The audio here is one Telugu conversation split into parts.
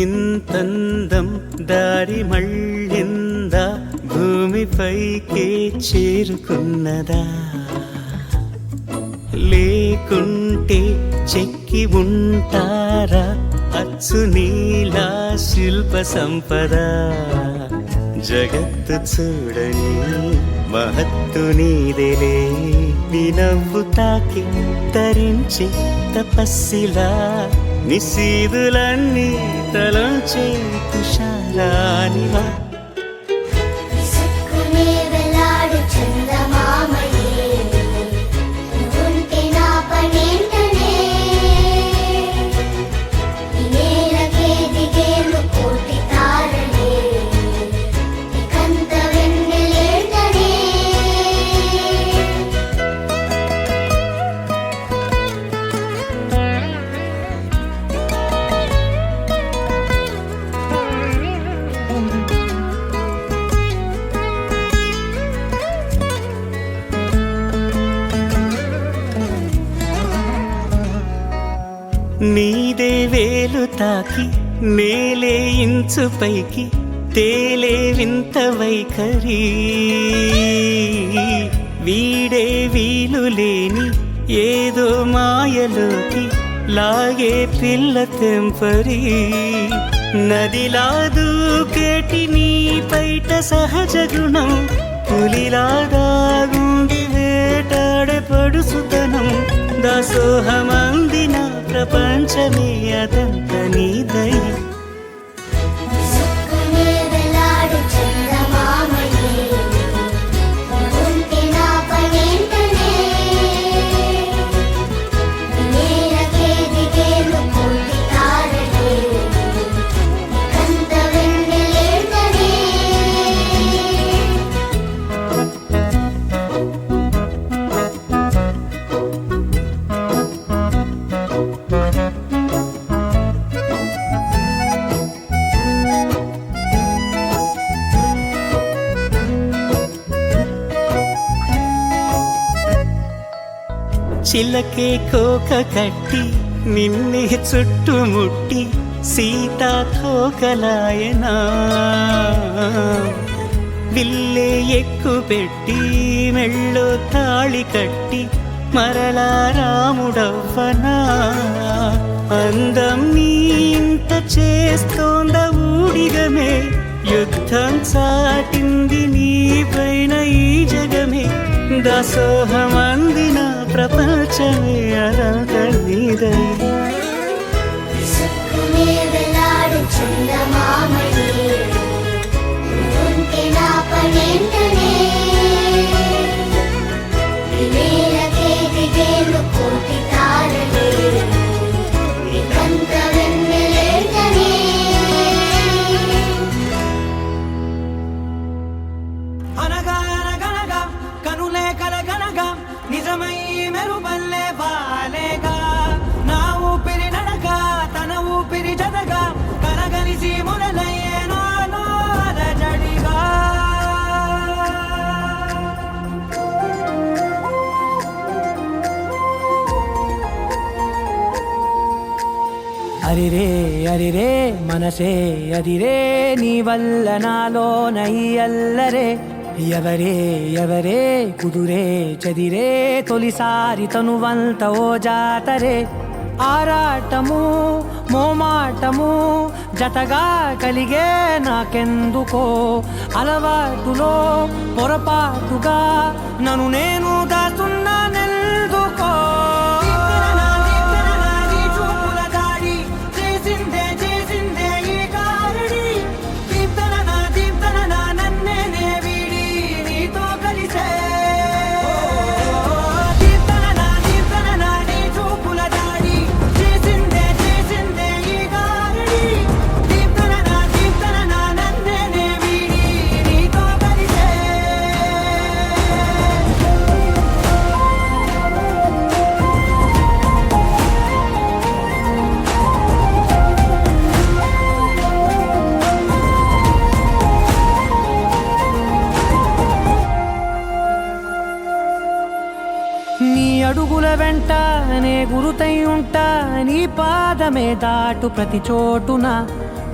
ఇంతందం దారి మళ్ళిందా భూమిపైకే చేరుకున్నదా లేకుంటే చెక్కి ఉంటారా అచ్చు నీలా శిల్ప సంపద జగత్తు చూడని మహత్తు నీదేలే నీ నవ్వు తాకి తరించి తపస్సిలా నిశీదులన్నీ తలంచే తుషారానివా నీదే వేలు తాకి నేలే ఇంచు పైకి తేలే వింత వైఖరి వీడే వీలు లేని ఏదో మాయలోకి లాగే పిల్ల తెంపరి నదిలా దూకేటి నీ పైట సహజ గుణం పులిలా దాగుండి వేటాడే పడుసుతనం దాసోహమందిన ప్రపంచమే అదంత నీదై చిలకే కోక కట్టి నిన్నే చుట్టుముట్టి సీతా తోకలాయనా విల్లే ఎక్కు పెట్టి మెళ్ళో తాళి కట్టి మరలా రాముడవ్వనా అందం నీ ఇంత చేస్తోంద ఊడిగమే యుద్ధం చాటింది నీ పైన ఈ జగమే దాసోహమందిన ప్రపంచమే అదంత నీదై నిజమై మెరుపల్లే బాలేగా నా ఊపిరి నడక తన ఊపిరి జతగా కనగలిసి మొదలయ్యేనో అలజడిగా అరిరే అరిరే మనసే అదిరే నీ వల్ల నాలోన ఈ అల్లరే ఎవరే ఎవరే కుదురే చదిరే తొలిసారి తనువంత ఓ జాతరే ఆరాటము మోమాటము జతగా కలిగే నాకెందుకో అలవాటులో పొరపాటుగా నన్ను నేను దాస్తున్నానెందుకో అడుగుల వెంట నే గురుతై ఉంటా నీ పాదమే దాటు ప్రతి చోటున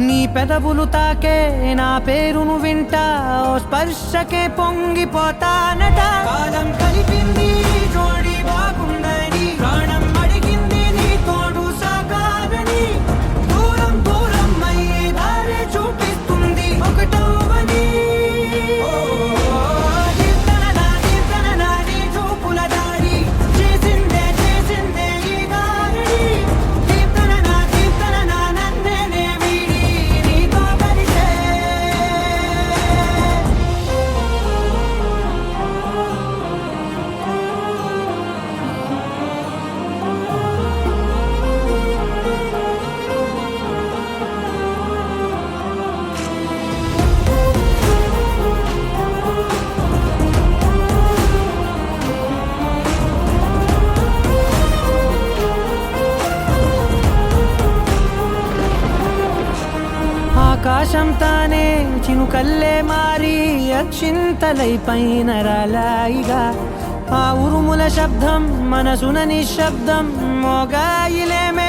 నీ పెదవులు తాకే నా పేరును వింటా ఓ స్పర్శకే పొంగిపోతానట కాలం కలిపింది జోడి బాగుందని ప్రాణం అడిగింది నీ తోడు సాగాలని దూరం దూరం అయ్యే దారి చూపిస్తుంది ఒకటవని నీ చూపుల దారి చేసిందే ఈ దారిని దీప్తన నన్నే వీడి నీతో కలిసే ఆకాశం తానే చినుకల్లే మారి అక్షింతలై పైన రాలాయిగా ఆ ఉరుముల శబ్దం మనసున నిశ్శబ్దం మోగాయిలేమే